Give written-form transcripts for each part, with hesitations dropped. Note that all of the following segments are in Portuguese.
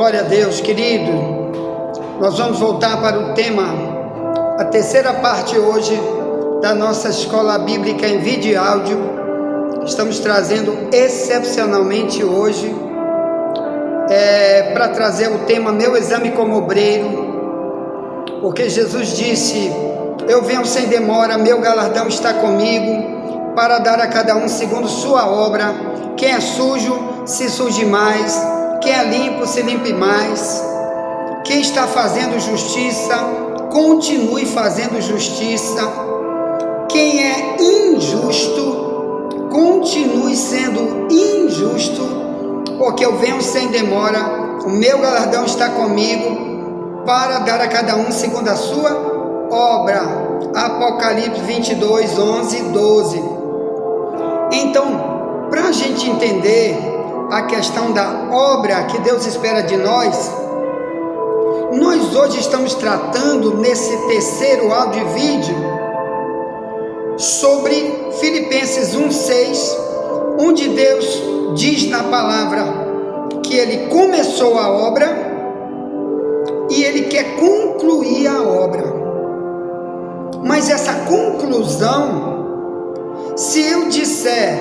Glória a Deus, querido. Nós vamos voltar para o tema, a terceira parte hoje da nossa escola bíblica em vídeo e áudio. Estamos trazendo excepcionalmente hoje para trazer o tema Meu Exame como Obreiro, porque Jesus disse: eu venho sem demora, meu galardão está comigo, para dar a cada um segundo sua obra. Quem é sujo, se suje mais; quem é limpo, se limpe mais. Quem está fazendo justiça, continue fazendo justiça. Quem é injusto, continue sendo injusto, porque eu venho sem demora, o meu galardão está comigo, para dar a cada um segundo a sua obra. Apocalipse 22, 11, 12. Então, para a gente entender a questão da obra que Deus espera de nós hoje estamos tratando nesse terceiro áudio e vídeo sobre Filipenses 1:6, onde Deus diz na palavra que Ele começou a obra e Ele quer concluir a obra. Mas essa conclusão, se eu disser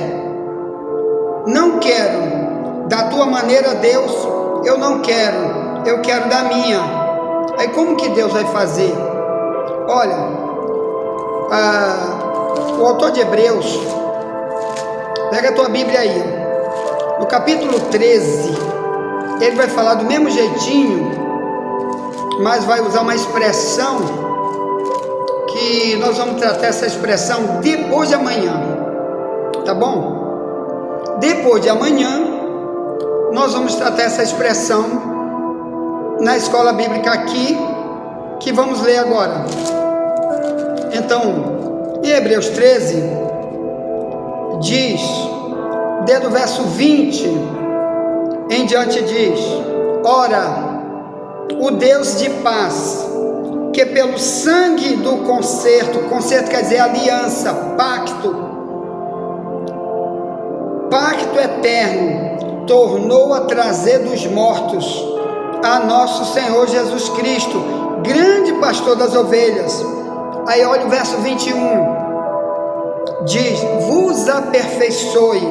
não quero da tua maneira, Deus, eu não quero, eu quero da minha, aí como que Deus vai fazer? Olha, o autor de Hebreus, pega a tua Bíblia aí, no capítulo 13, ele vai falar do mesmo jeitinho, mas vai usar uma expressão que nós vamos tratar essa expressão depois de amanhã, tá bom? Depois de amanhã nós vamos tratar essa expressão na escola bíblica aqui, que vamos ler agora. Então, em Hebreus 13 diz, desde o verso 20 em diante diz: ora, o Deus de paz, que pelo sangue do concerto quer dizer aliança, pacto eterno, tornou a trazer dos mortos a nosso Senhor Jesus Cristo, grande pastor das ovelhas. Aí olha o verso 21, diz: vos aperfeiçoe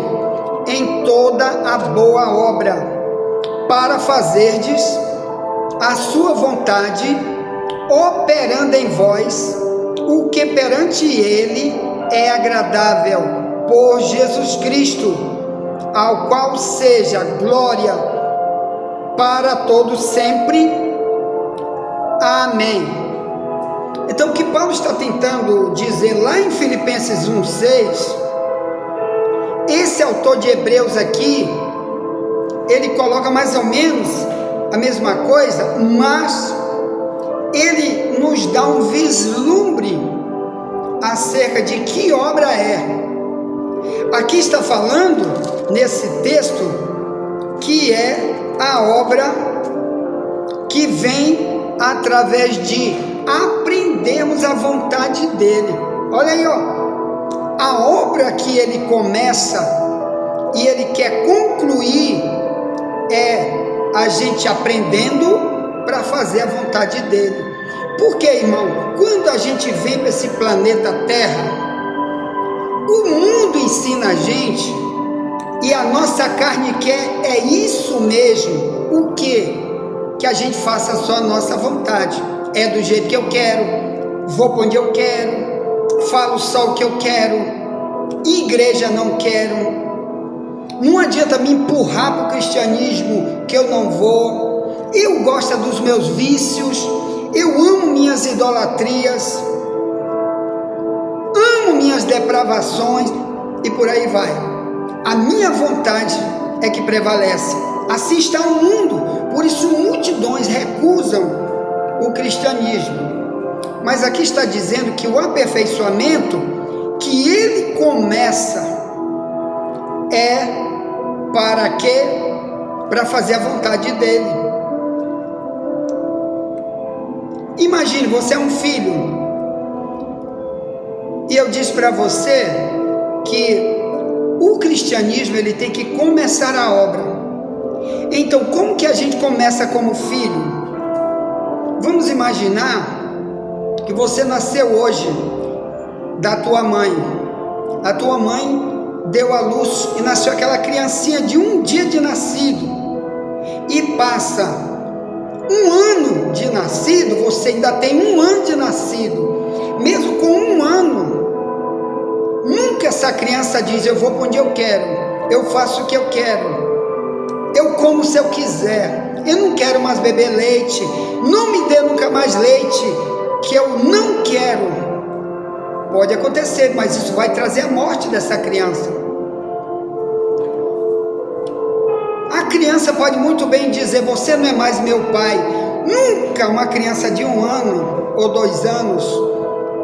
em toda a boa obra, para fazerdes a sua vontade, operando em vós o que perante Ele é agradável, por Jesus Cristo, ao qual seja glória para todos sempre. Amém. Então, o que Paulo está tentando dizer lá em Filipenses 1:6, esse autor de Hebreus aqui, ele coloca mais ou menos a mesma coisa, mas ele nos dá um vislumbre acerca de que obra é. Aqui está falando, nesse texto, que é a obra que vem através de aprendermos a vontade dele. Olha aí, ó, a obra que ele começa e ele quer concluir é a gente aprendendo para fazer a vontade dele. Porque, irmão, quando a gente vem para esse planeta Terra, o mundo ensina a gente, e a nossa carne quer é isso mesmo. O que? Que a gente faça só a nossa vontade. É do jeito que eu quero, vou para onde eu quero, falo só o que eu quero, igreja não quero. Não adianta me empurrar para o cristianismo que eu não vou. Eu gosto dos meus vícios, eu amo minhas idolatrias, amo minhas depravações, e por aí vai. A minha vontade é que prevalece. Assim está o mundo, por isso multidões recusam o cristianismo. Mas aqui está dizendo que o aperfeiçoamento que ele começa é para quê? Para fazer a vontade dele. Imagine, você é um filho, e eu disse para você que o cristianismo ele tem que começar a obra. Então, como que a gente começa como filho? Vamos imaginar que você nasceu hoje da tua mãe. A tua mãe deu à luz e nasceu aquela criancinha de um dia de nascido. E passa um ano de nascido, você ainda tem um ano de nascido. Mesmo com um ano, nunca essa criança diz: eu vou para onde eu quero, eu faço o que eu quero, eu como se eu quiser, eu não quero mais beber leite, não me dê nunca mais leite, que eu não quero. Pode acontecer, mas isso vai trazer a morte dessa criança. A criança pode muito bem dizer: você não é mais meu pai. Nunca uma criança de 1 ano ou 2 anos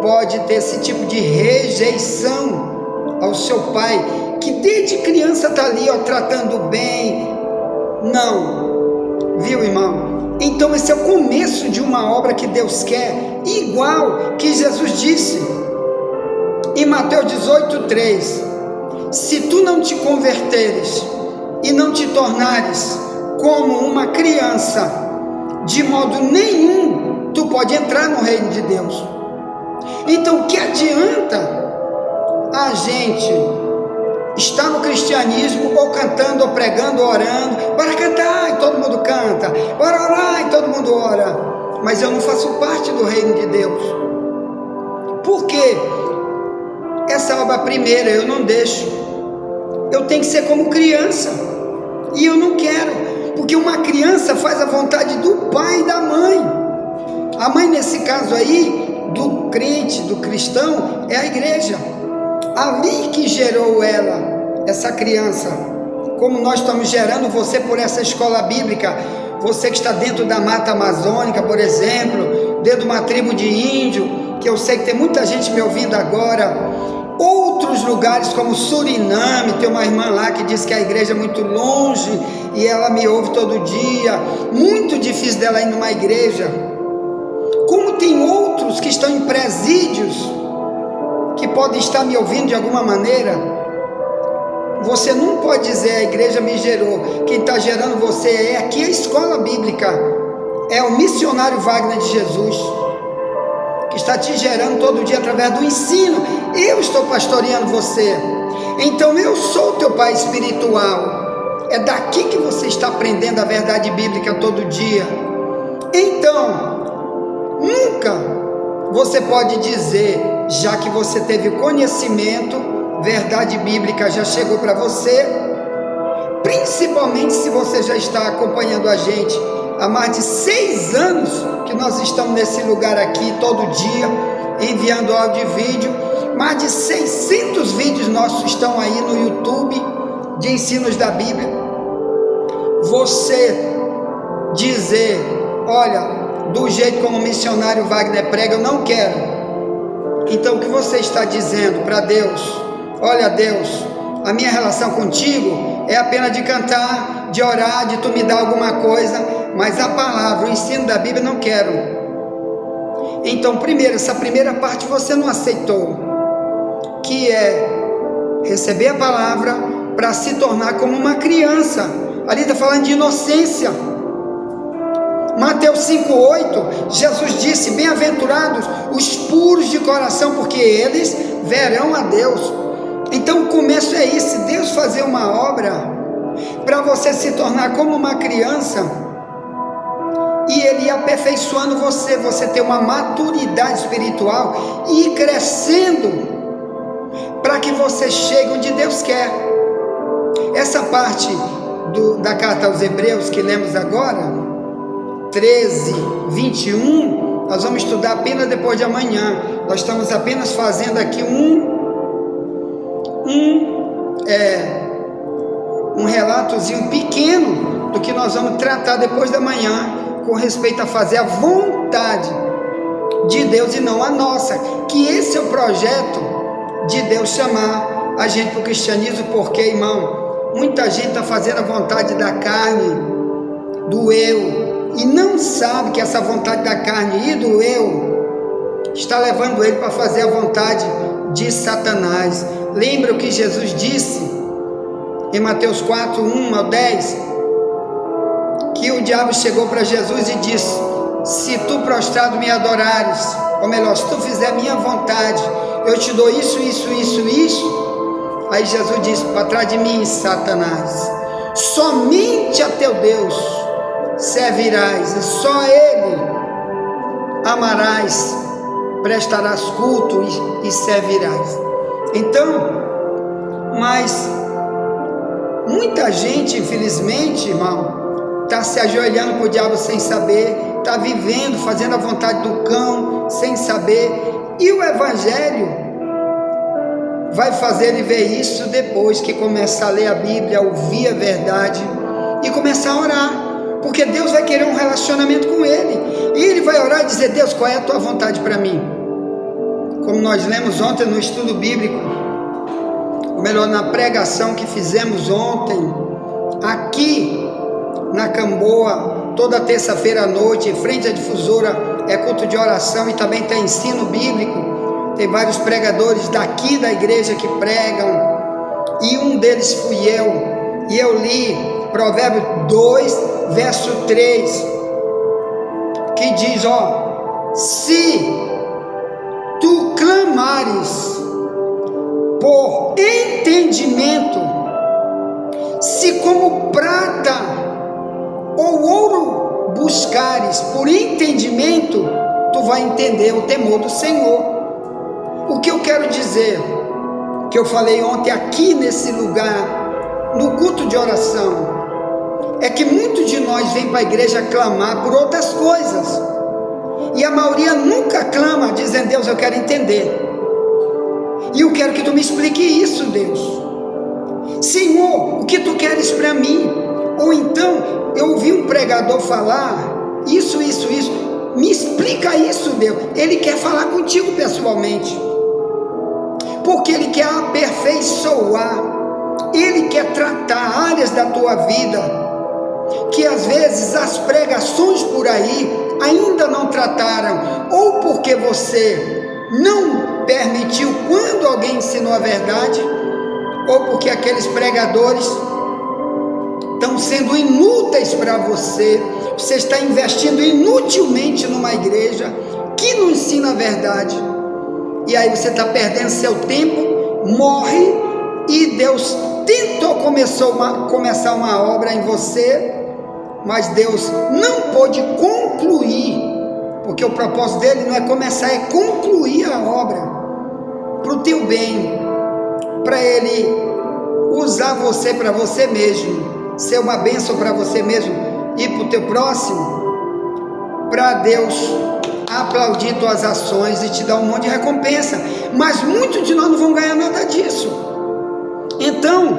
pode ter esse tipo de rejeição ao seu pai, que desde criança está ali, ó, tratando bem. Não, viu, irmão? Então esse é o começo de uma obra que Deus quer, igual que Jesus disse em Mateus 18:3: se tu não te converteres e não te tornares como uma criança, de modo nenhum tu pode entrar no reino de Deus. Então, o que adianta a gente estar no cristianismo, ou cantando, ou pregando, ou orando? Bora cantar e todo mundo canta, bora orar e todo mundo ora, mas eu não faço parte do reino de Deus. Por quê? Essa obra primeira eu não deixo. Eu tenho que ser como criança, e eu não quero, porque uma criança faz a vontade do pai e da mãe. A mãe, nesse caso aí, do crente, do cristão, é a igreja. Ali que gerou ela, essa criança. Como nós estamos gerando você por essa escola bíblica, você que está dentro da mata amazônica, por exemplo, dentro de uma tribo de índio, que eu sei que tem muita gente me ouvindo agora. Outros lugares como Suriname, tem uma irmã lá que diz que a igreja é muito longe e ela me ouve todo dia, muito difícil dela ir numa igreja. Como tem outros que estão em presídios, que podem estar me ouvindo de alguma maneira. Você não pode dizer: a igreja me gerou. Quem está gerando você é aqui a escola bíblica, é o missionário Wagner de Jesus, que está te gerando todo dia através do ensino. Eu estou pastoreando você, então eu sou o teu pai espiritual. É daqui que você está aprendendo a verdade bíblica todo dia. Então, nunca você pode dizer, já que você teve conhecimento, verdade bíblica já chegou para você, principalmente se você já está acompanhando a gente há mais de 6 anos, que nós estamos nesse lugar aqui todo dia, enviando áudio e vídeo. Mais de 600 vídeos nossos estão aí no YouTube, de ensinos da Bíblia. Você dizer: olha, do jeito como o missionário Wagner prega, eu não quero. Então o que você está dizendo para Deus? Olha, Deus, a minha relação contigo é apenas de cantar, de orar, de tu me dar alguma coisa, mas a palavra, o ensino da Bíblia, não quero. Então, primeiro, essa primeira parte você não aceitou, que é receber a palavra para se tornar como uma criança. Ali está falando de inocência. Mateus 5:8, Jesus disse: bem-aventurados os puros de coração, porque eles verão a Deus. Então o começo é esse: Deus fazer uma obra para você se tornar como uma criança, e Ele ir aperfeiçoando você, você ter uma maturidade espiritual e ir crescendo para que você chegue onde Deus quer. Essa parte da carta aos Hebreus que lemos agora, 13:21, nós vamos estudar apenas depois de amanhã. Nós estamos apenas fazendo aqui um relatozinho pequeno do que nós vamos tratar depois da manhã, com respeito a fazer a vontade de Deus e não a nossa, que esse é o projeto de Deus chamar a gente para o cristianismo. Porque, irmão, muita gente está fazendo a vontade da carne, do eu, e não sabe que essa vontade da carne e do eu está levando ele para fazer a vontade de Satanás. Lembra o que Jesus disse em Mateus 4:1-10? que o diabo chegou para Jesus e disse: se tu prostrado me adorares, ou melhor, se tu fizer minha vontade, eu te dou isso, isso, isso, isso. Aí Jesus disse: para trás de mim, Satanás, somente a teu Deus servirás, e só a Ele amarás, prestarás culto e servirás. Então, mas muita gente, infelizmente, irmão, está se ajoelhando para o diabo sem saber, está vivendo, fazendo a vontade do cão sem saber, e o Evangelho vai fazer ele ver isso depois que começar a ler a Bíblia, ouvir a verdade e começar a orar, porque Deus vai querer um relacionamento com ele, e ele vai orar e dizer: Deus, qual é a tua vontade para mim? Como nós lemos ontem no estudo bíblico, ou melhor, na pregação que fizemos ontem, aqui na Camboa, toda terça-feira à noite, em frente à difusora, é culto de oração e também tem ensino bíblico. Tem vários pregadores daqui da igreja que pregam, e um deles fui eu, e eu li Provérbios 2, verso 3, que diz: ó, se tu clamares por entendimento, se como prata ou ouro buscares por entendimento, tu vai entender o temor do Senhor. O que eu quero dizer, que eu falei ontem aqui nesse lugar, no culto de oração, é que muitos de nós vêm para a igreja clamar por outras coisas, e a maioria nunca clama dizendo: Deus, eu quero entender, e eu quero que tu me explique isso, Deus. Senhor, o que tu queres para mim? Ou então, eu ouvi um pregador falar isso, isso, isso, me explica isso, Deus. Ele quer falar contigo pessoalmente, porque Ele quer aperfeiçoar, Ele quer tratar áreas da tua vida, que às vezes as pregações por aí ainda não trataram, ou porque você não permitiu quando alguém ensinou a verdade, ou porque aqueles pregadores estão sendo inúteis para você, você está investindo inutilmente numa igreja que não ensina a verdade, e aí você está perdendo seu tempo, morre, e Deus tentou começar uma obra em você, mas Deus não pôde concluir, porque o propósito dele não é começar, é concluir a obra, para o teu bem, para ele usar você para você mesmo, ser uma bênção para você mesmo e para o teu próximo, para Deus aplaudir tuas ações e te dar um monte de recompensa, mas muitos de nós não vão ganhar nada disso. Então,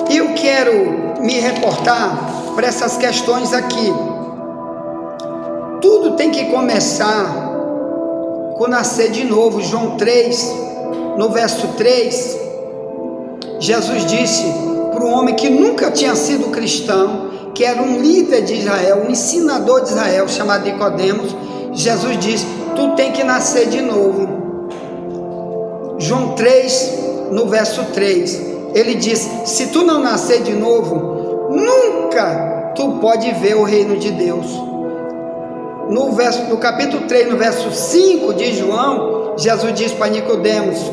eu quero me reportar para essas questões aqui. Tudo tem que começar com nascer de novo. João 3, no verso 3, Jesus disse para um homem que nunca tinha sido cristão, que era um líder de Israel, um ensinador de Israel, chamado Nicodemos. Jesus disse: tu tem que nascer de novo. João 3, no verso 3, ele diz: se tu não nascer de novo, nunca tu pode ver o reino de Deus. No capítulo 3, no verso 5 de João, Jesus diz para Nicodemos: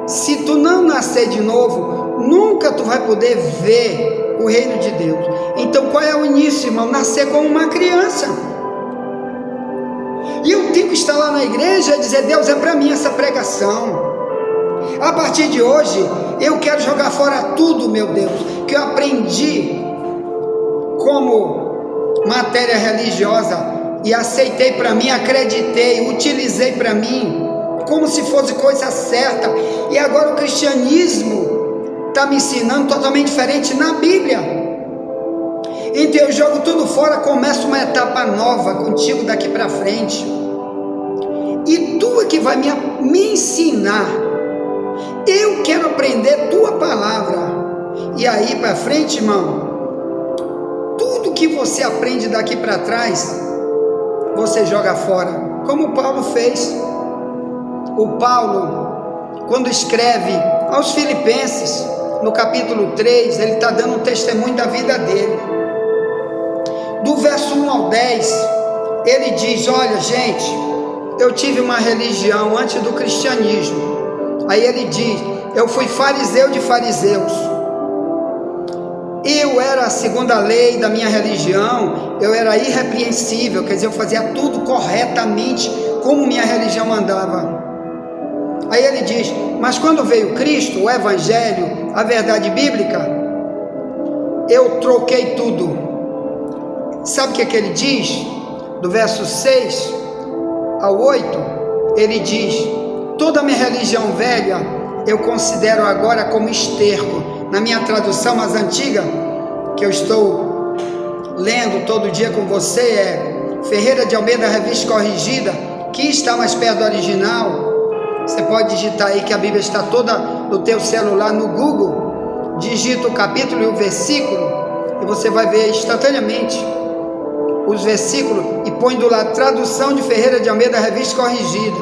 se tu não nascer de novo, nunca tu vai poder ver o reino de Deus. Então qual é o início, irmão? Nascer como uma criança. E eu tenho que estar lá na igreja e dizer: Deus, é para mim essa pregação. A partir de hoje, eu quero jogar fora tudo, meu Deus, que eu aprendi como matéria religiosa e aceitei para mim, acreditei, utilizei para mim, como se fosse coisa certa. E agora o cristianismo está me ensinando totalmente diferente na Bíblia. Então eu jogo tudo fora, começo uma etapa nova contigo daqui para frente. E tu é que vai me ensinar. Eu quero aprender tua palavra. E aí para frente, irmão, tudo que você aprende daqui para trás, você joga fora, como o Paulo fez. O Paulo, quando escreve aos Filipenses, no capítulo 3, ele está dando um testemunho da vida dele. Do verso 1 ao 10, ele diz: olha, gente, eu tive uma religião antes do cristianismo. Aí ele diz: eu fui fariseu de fariseus. Eu era, segundo a lei da minha religião, eu era irrepreensível, quer dizer, eu fazia tudo corretamente como minha religião mandava. Aí ele diz: mas quando veio Cristo, o Evangelho, a verdade bíblica, eu troquei tudo. Sabe o que é que ele diz? Do verso 6 ao 8, ele diz: toda a minha religião velha eu considero agora como esterco. Na minha tradução mais antiga, que eu estou lendo todo dia com você, é Ferreira de Almeida, Revista Corrigida, que está mais perto do original. Você pode digitar aí, que a Bíblia está toda no teu celular, no Google. Digita o capítulo e o versículo e você vai ver instantaneamente os versículos, e põe do lado tradução de Ferreira de Almeida, Revista Corrigida,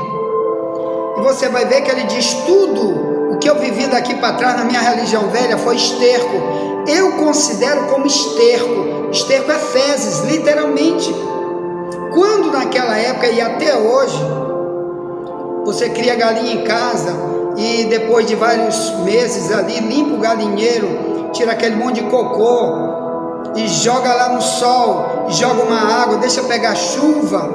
e você vai ver que ele diz: tudo o que eu vivi daqui para trás na minha religião velha foi esterco. Eu considero como esterco. Esterco é fezes, literalmente. Quando naquela época e até hoje você cria galinha em casa e depois de vários meses ali limpa o galinheiro, tira aquele monte de cocô e joga lá no sol, e joga uma água, deixa pegar chuva,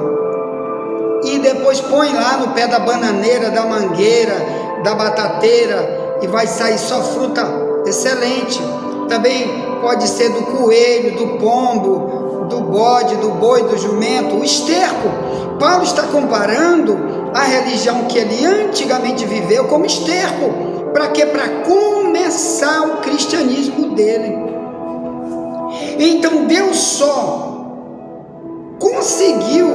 e depois põe lá no pé da bananeira, da mangueira, da batateira, e vai sair só fruta excelente. Também pode ser do coelho, do pombo, do bode, do boi, do jumento, o esterco. Paulo está comparando a religião que ele antigamente viveu como esterco. Para quê? Para começar o cristianismo dele. Então Deus só conseguiu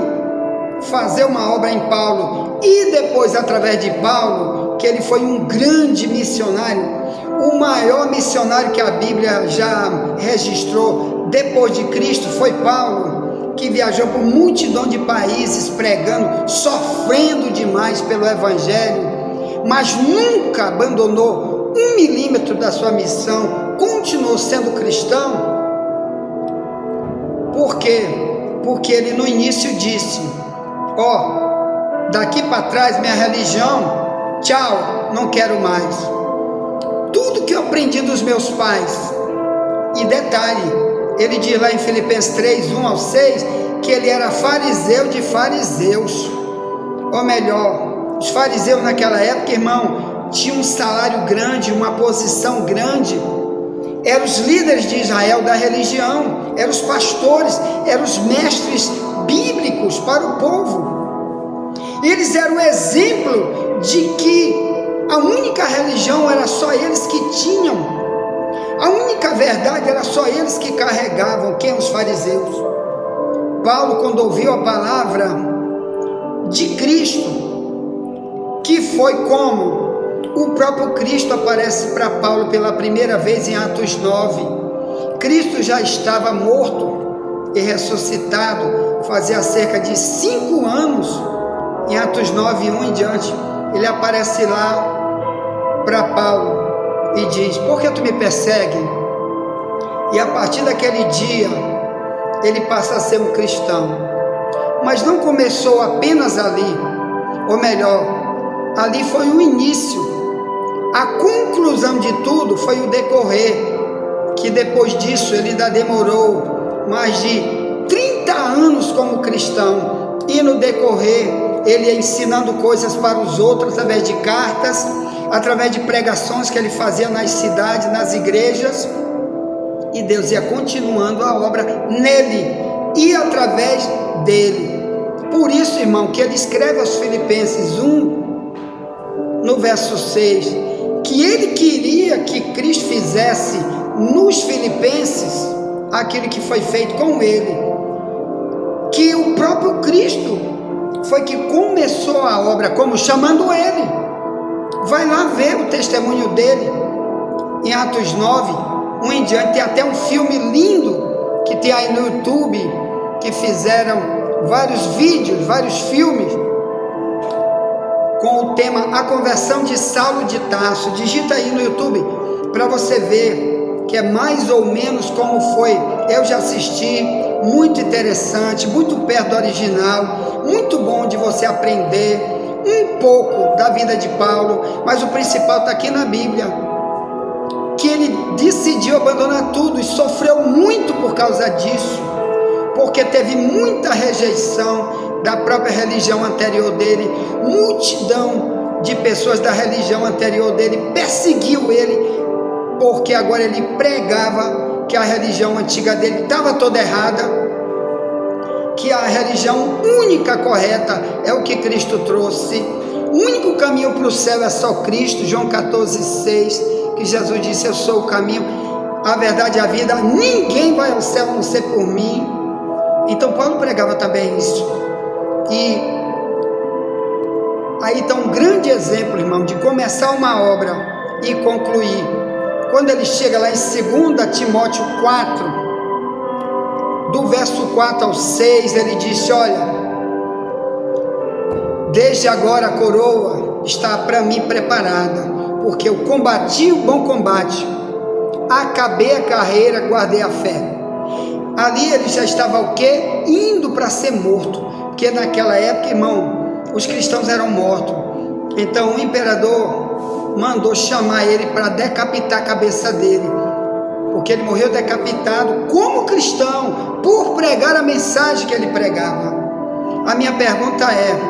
fazer uma obra em Paulo, e depois através de Paulo, que ele foi um grande missionário, o maior missionário que a Bíblia já registrou depois de Cristo foi Paulo, que viajou por multidão de países pregando, sofrendo demais pelo Evangelho, mas nunca abandonou 1 milímetro da sua missão, continuou sendo cristão. Por quê? Porque ele no início disse: ó, daqui para trás minha religião, tchau, não quero mais. Tudo que eu aprendi dos meus pais. E detalhe, ele diz lá em Filipenses 3, 1 ao 6, que ele era fariseu de fariseus. Ou melhor, os fariseus naquela época, irmão, tinham um salário grande, uma posição grande. Eram os líderes de Israel da religião, eram os pastores, eram os mestres bíblicos para o povo. Eles eram o exemplo de que a única religião era só eles que tinham, a única verdade era só eles que carregavam. Quem? Os fariseus. Paulo, quando ouviu a palavra de Cristo, que foi como o próprio Cristo aparece para Paulo pela primeira vez em Atos 9. Cristo já estava morto e ressuscitado fazia cerca de 5 anos. Em Atos 9, 1 em diante, ele aparece lá para Paulo e diz: por que tu me persegue? E a partir daquele dia ele passa a ser um cristão. Mas não começou apenas ali, ou melhor, ali foi o início. A conclusão de tudo foi o decorrer, que depois disso ele ainda demorou mais de 30 anos como cristão, e no decorrer ele ia ensinando coisas para os outros através de cartas, através de pregações que ele fazia nas cidades, nas igrejas, e Deus ia continuando a obra nele e através dele. Por isso, irmão, que ele escreve aos Filipenses 1, no verso 6, que ele queria que Cristo fizesse nos Filipenses aquilo que foi feito com ele, que o próprio Cristo foi que começou a obra, como chamando ele. Vai lá ver o testemunho dele em Atos 9, 1 em diante. Tem até um filme lindo que tem aí no YouTube, que fizeram vários vídeos, vários filmes com o tema A Conversão de Saulo de Tarso. Digita aí no YouTube para você ver que é mais ou menos como foi. Eu já assisti, muito interessante, muito perto do original, muito bom de você aprender um pouco da vida de Paulo, mas o principal está aqui na Bíblia, que ele decidiu abandonar tudo e sofreu muito por causa disso, porque teve muita rejeição da própria religião anterior dele, multidão de pessoas da religião anterior dele perseguiu ele, porque agora ele pregava que a religião antiga dele estava toda errada, que a religião única correta é o que Cristo trouxe, o único caminho para o céu é só Cristo, João 14,6, que Jesus disse: eu sou o caminho, a verdade e a vida, ninguém vai ao céu a não ser por mim. Então Paulo pregava também isso, e aí está um grande exemplo, irmão, de começar uma obra e concluir. Quando ele chega lá em 2 Timóteo 4, do verso 4 ao 6, ele disse: olha, desde agora a coroa está para mim preparada, porque eu combati o bom combate, acabei a carreira, guardei a fé. Ali ele já estava o quê? Indo para ser morto, porque naquela época, irmão, os cristãos eram mortos. Então o imperador mandou chamar ele para decapitar a cabeça dele, porque ele morreu decapitado como cristão, por pregar a mensagem que ele pregava. A minha pergunta é: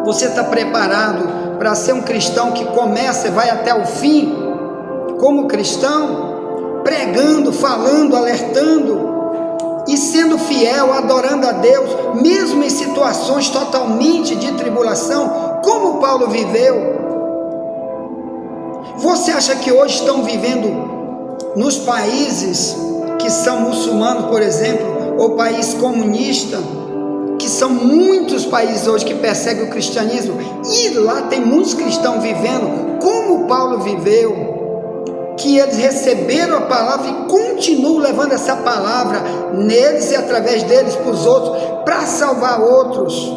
você está preparado para ser um cristão que começa e vai até o fim, como cristão, pregando, falando, alertando, e sendo fiel, adorando a Deus, mesmo em situações totalmente de tribulação, como Paulo viveu? Você acha que hoje estão vivendo nos países que são muçulmanos, por exemplo, ou país comunista, que são muitos países hoje que perseguem o cristianismo, e lá tem muitos cristãos vivendo como Paulo viveu, que eles receberam a palavra e continuam levando essa palavra neles e através deles para os outros, para salvar outros?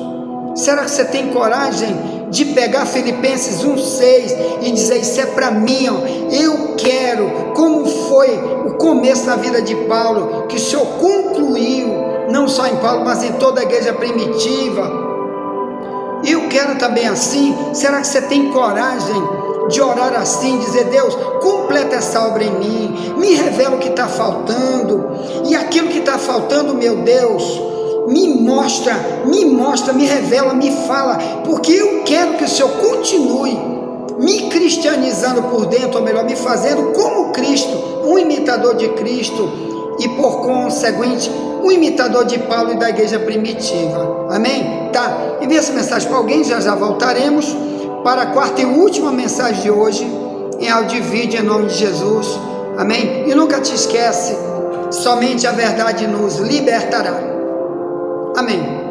Será que você tem coragem de pegar Filipenses 1,6 e dizer: isso é para mim, ó, eu quero, como foi o começo da vida de Paulo, que o Senhor concluiu, não só em Paulo, mas em toda a igreja primitiva? Eu quero também assim. Será que você tem coragem de orar assim, dizer: Deus, completa essa obra em mim, me revela o que está faltando, e aquilo que está faltando, meu Deus, me mostra, me revela, me fala, porque eu quero que o Senhor continue me cristianizando por dentro, ou melhor, me fazendo como Cristo, um imitador de Cristo, e por conseguinte, um imitador de Paulo e da igreja primitiva. Amém? Tá, envia essa mensagem para alguém, já voltaremos para a quarta e última mensagem de hoje, em áudio e vídeo, em nome de Jesus. Amém? E nunca te esquece, somente a verdade nos libertará. Amém.